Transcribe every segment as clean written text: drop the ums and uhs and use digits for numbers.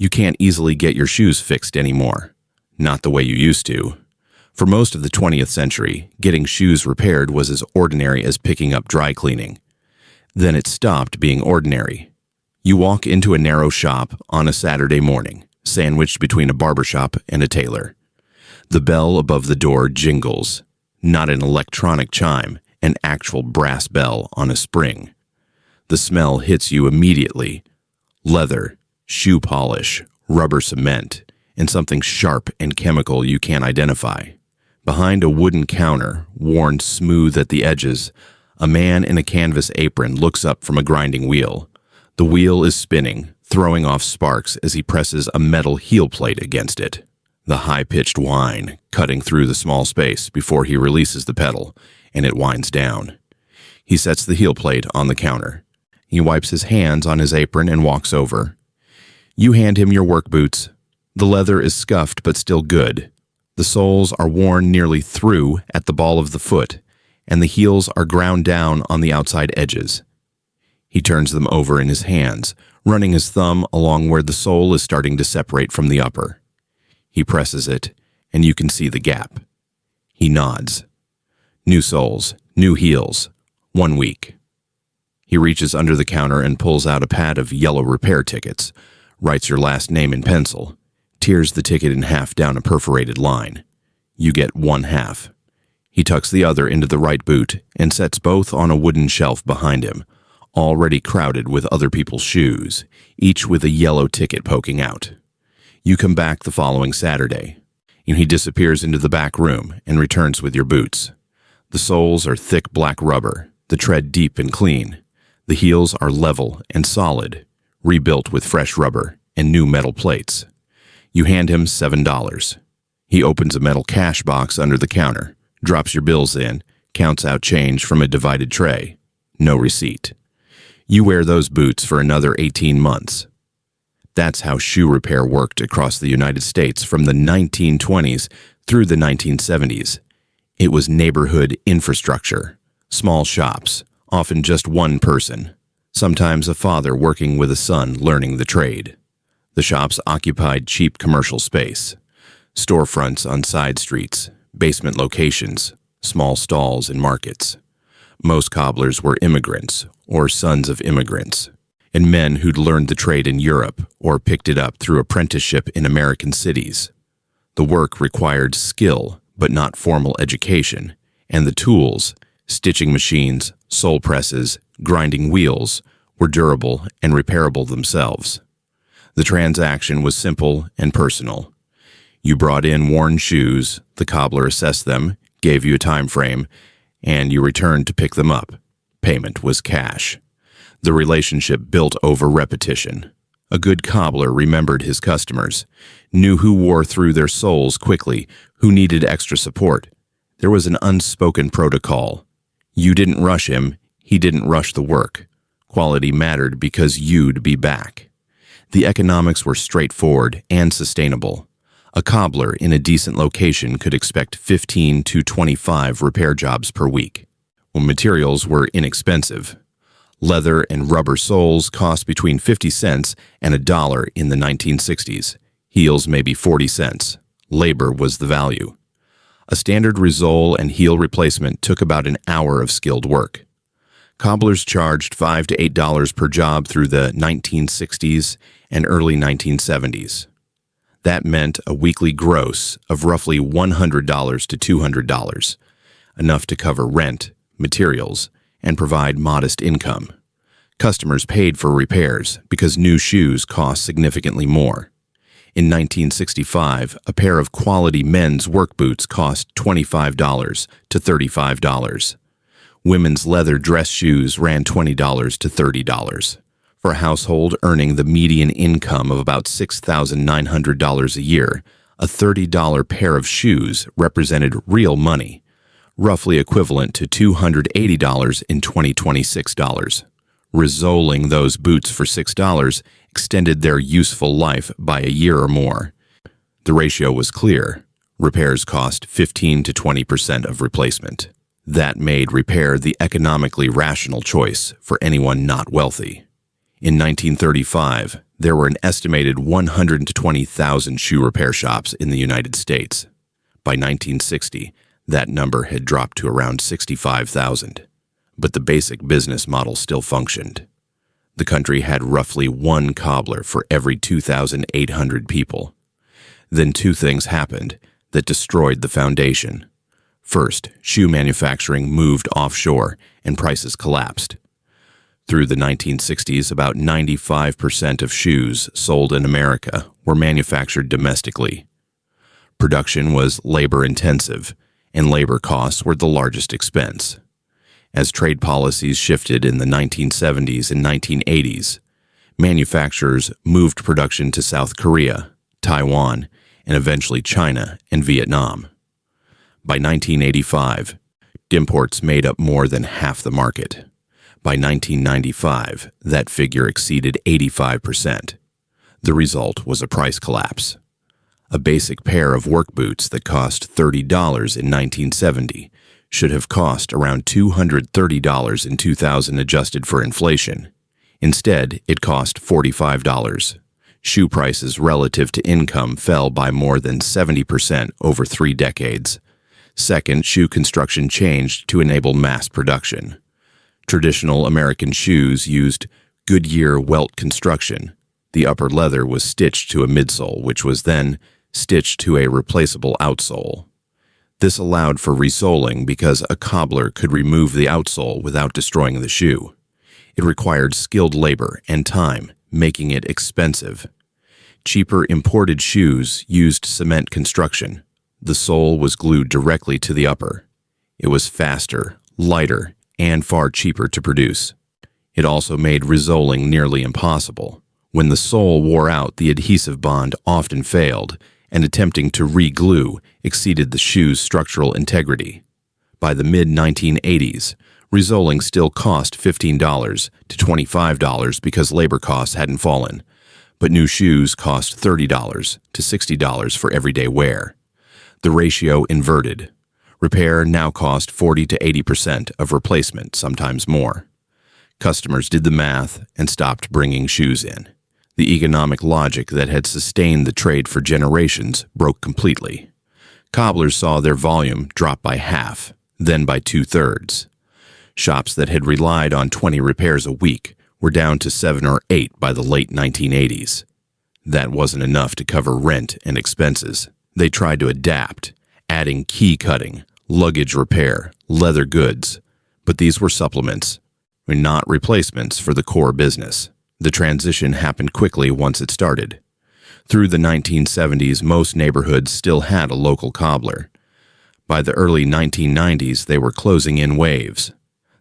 You can't easily get your shoes fixed anymore. Not the way you used to. For most of the 20th century, getting shoes repaired was as ordinary as picking up dry cleaning. Then it stopped being ordinary. You walk into a narrow shop on a Saturday morning, sandwiched between a barbershop and a tailor. The bell above the door jingles, not an electronic chime, an actual brass bell on a spring. The smell hits you immediately. Leather, shoe polish, rubber cement, and something sharp and chemical you can't identify. Behind a wooden counter, worn smooth at the edges, a man in a canvas apron looks up from a grinding wheel. The wheel is spinning, throwing off sparks as he presses a metal heel plate against it. The high-pitched whine cutting through the small space before he releases the pedal, and it winds down. He sets the heel plate on the counter. He wipes his hands on his apron and walks over. You hand him your work boots. The leather is scuffed but still good. The soles are worn nearly through at the ball of the foot, and the heels are ground down on the outside edges. He turns them over in his hands, running his thumb along where the sole is starting to separate from the upper. He presses it, and you can see the gap. He nods. New soles, new heels, 1 week. He reaches under the counter and pulls out a pad of yellow repair tickets, writes your last name in pencil, tears the ticket in half down a perforated line. You get 1/2. He tucks the other into the right boot and sets both on a wooden shelf behind him, already crowded with other people's shoes, each with a yellow ticket poking out. You come back the following Saturday, and he disappears into the back room and returns with your boots. The soles are thick black rubber, the tread deep and clean. The heels are level and solid, rebuilt with fresh rubber and new metal plates. You hand him $7. He opens a metal cash box under the counter, drops your bills in, counts out change from a divided tray. No receipt. You wear those boots for another 18 months. That's how shoe repair worked across the United States from the 1920s through the 1970s. It was neighborhood infrastructure, small shops, often just one person, sometimes a father working with a son learning the trade. The shops occupied cheap commercial space, storefronts on side streets, basement locations, small stalls in markets. Most cobblers were immigrants or sons of immigrants, and men who'd learned the trade in Europe or picked it up through apprenticeship in American cities. The work required skill, but not formal education, and the tools, stitching machines, sole presses, grinding wheels, were durable and repairable themselves. The transaction was simple and personal. You brought in worn shoes, the cobbler assessed them, gave you a time frame, and you returned to pick them up. Payment was cash. The relationship built over repetition. A good cobbler remembered his customers, knew who wore through their soles quickly, who needed extra support. There was an unspoken protocol. You didn't rush him, he didn't rush the work. Quality mattered because you'd be back. The economics were straightforward and sustainable. A cobbler in a decent location could expect 15 to 25 repair jobs per week. When materials were inexpensive, leather and rubber soles cost between 50 cents and $1 in the 1960s. Heels maybe 40 cents. Labor was the value. A standard resole and heel replacement took about an hour of skilled work. Cobblers charged $5 to $8 per job through the 1960s and early 1970s. That meant a weekly gross of roughly $100 to $200, enough to cover rent, materials, and provide modest income. Customers paid for repairs because new shoes cost significantly more. In 1965, a pair of quality men's work boots cost $25 to $35. Women's leather dress shoes ran $20 to $30. For a household earning the median income of about $6,900 a year, a $30 pair of shoes represented real money, roughly equivalent to $280 in 2026 dollars. Resoling those boots for $6 extended their useful life by a year or more. The ratio was clear. Repairs cost 15 to 20% of replacement. That made repair the economically rational choice for anyone not wealthy. In 1935, There were an estimated 120,000 shoe repair shops in the United States. By 1960, that number had dropped to around 65,000, but the basic business model still functioned. The country had roughly one cobbler for every 2,800 people. Then two things happened that destroyed the foundation. First, shoe manufacturing moved offshore and prices collapsed. Through the 1960s, about 95% of shoes sold in America were manufactured domestically. Production was labor-intensive, and labor costs were the largest expense. As trade policies shifted in the 1970s and 1980s, manufacturers moved production to South Korea, Taiwan, and eventually China and Vietnam. By 1985, imports made up more than half the market. By 1995, that figure exceeded 85%. The result was a price collapse. A basic pair of work boots that cost $30 in 1970 should have cost around $230 in 2000 adjusted for inflation. Instead, it cost $45. Shoe prices relative to income fell by more than 70% over 3 decades. Second, shoe construction changed to enable mass production. Traditional American shoes used Goodyear welt construction. The upper leather was stitched to a midsole, which was then stitched to a replaceable outsole. This allowed for resoling because a cobbler could remove the outsole without destroying the shoe. It required skilled labor and time, making it expensive. Cheaper imported shoes used cement construction. The sole was glued directly to the upper. It was faster, lighter, and far cheaper to produce. It also made resoling nearly impossible. When the sole wore out, the adhesive bond often failed, and attempting to re-glue exceeded the shoe's structural integrity. By the mid-1980s, resoling still cost $15 to $25 because labor costs hadn't fallen, but new shoes cost $30 to $60 for everyday wear. The ratio inverted. Repair now cost 40 to 80% of replacement, sometimes more. Customers did the math and stopped bringing shoes in. The economic logic that had sustained the trade for generations broke completely. Cobblers saw their volume drop by half, then by 2/3. Shops that had relied on 20 repairs a week were down to 7 or 8 by the late 1980s. That wasn't enough to cover rent and expenses. They tried to adapt, adding key cutting, luggage repair, leather goods, but these were supplements, not replacements for the core business. The transition happened quickly once it started. Through the 1970s, most neighborhoods still had a local cobbler. By the early 1990s, they were closing in waves.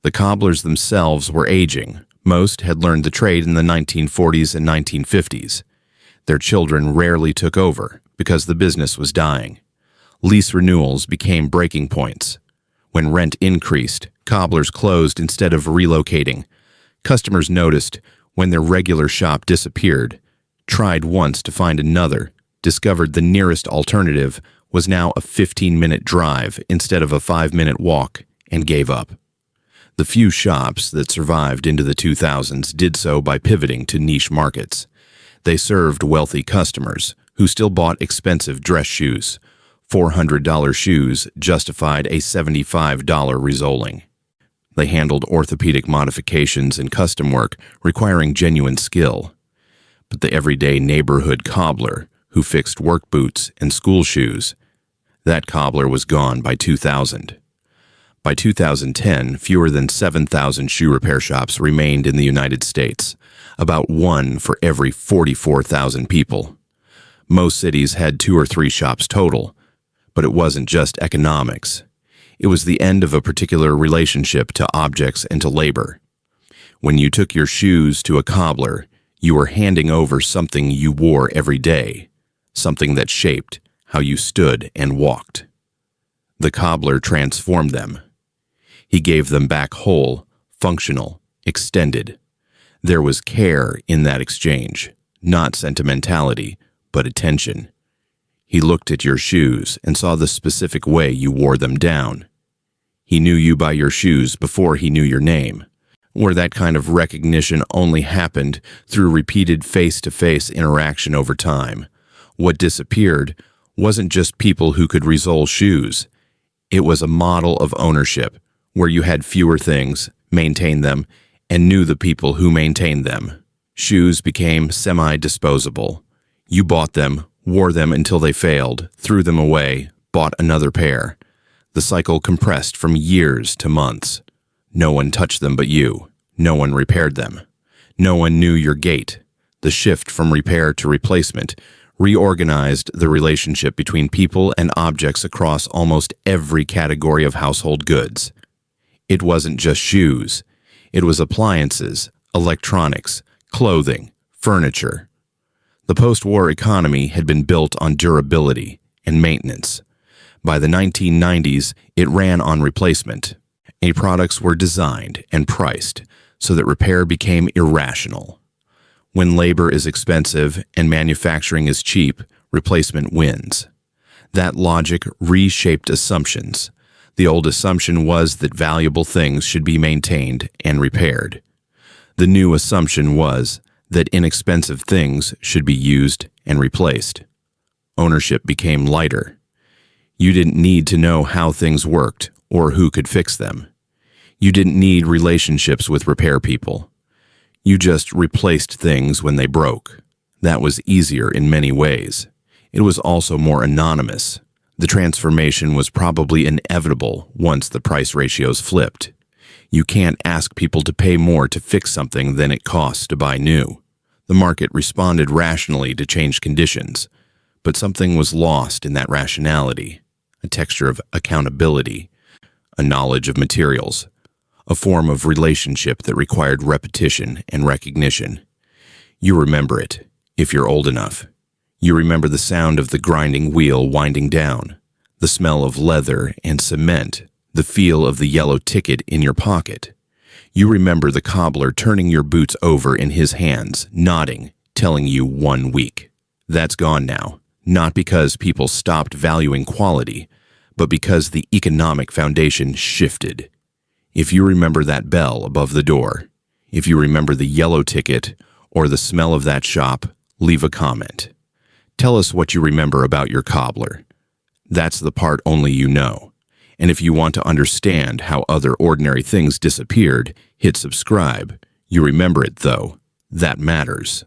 The cobblers themselves were aging. Most had learned the trade in the 1940s and 1950s. Their children rarely took over because the business was dying. Lease renewals became breaking points. When rent increased, cobblers closed instead of relocating. Customers noticed when their regular shop disappeared, tried once to find another, discovered the nearest alternative was now a 15-minute drive instead of a 5-minute walk, and gave up. The few shops that survived into the 2000s did so by pivoting to niche markets. They served wealthy customers who still bought expensive dress shoes. $400 shoes justified a $75 resoling. They handled orthopedic modifications and custom work requiring genuine skill. But the everyday neighborhood cobbler who fixed work boots and school shoes, that cobbler was gone by 2000. By 2010, fewer than 7,000 shoe repair shops remained in the United States, about 1 for every 44,000 people. Most cities had 2 or 3 shops total, but it wasn't just economics. It was the end of a particular relationship to objects and to labor. When you took your shoes to a cobbler, you were handing over something you wore every day, something that shaped how you stood and walked. The cobbler transformed them. He gave them back whole, functional, extended. There was care in that exchange, not sentimentality, but attention. He looked at your shoes and saw the specific way you wore them down. He knew you by your shoes before he knew your name. where that kind of recognition only happened through repeated face-to-face interaction over time. What disappeared wasn't just people who could resole shoes. It was a model of ownership, where you had fewer things, maintained them, and knew the people who maintained them. Shoes became semi-disposable. You bought them, wore them until they failed, threw them away, bought another pair. The cycle compressed from years to months. No one touched them but you. No one repaired them. No one knew your gait. The shift from repair to replacement reorganized the relationship between people and objects across almost every category of household goods. It wasn't just shoes. It was appliances, electronics, clothing, furniture. The post-war economy had been built on durability and maintenance. By the 1990s, it ran on replacement. Products were designed and priced so that repair became irrational. When labor is expensive and manufacturing is cheap, replacement wins. That logic reshaped assumptions. The old assumption was that valuable things should be maintained and repaired. The new assumption was that inexpensive things should be used and replaced. Ownership became lighter. You didn't need to know how things worked or who could fix them. You didn't need relationships with repair people. You just replaced things when they broke. That was easier in many ways. It was also more anonymous. The transformation was probably inevitable once the price ratios flipped. You can't ask people to pay more to fix something than it costs to buy new. The market responded rationally to changed conditions, but something was lost in that rationality, a texture of accountability, a knowledge of materials, a form of relationship that required repetition and recognition. You remember it, if you're old enough. You remember the sound of the grinding wheel winding down, the smell of leather and cement, the feel of the yellow ticket in your pocket. You remember the cobbler turning your boots over in his hands, nodding, telling you 1 week. That's gone now, not because people stopped valuing quality, but because the economic foundation shifted. If you remember that bell above the door, if you remember the yellow ticket or the smell of that shop, leave a comment. Tell us what you remember about your cobbler. That's the part only you know. And if you want to understand how other ordinary things disappeared, hit subscribe. You remember it, though. That matters.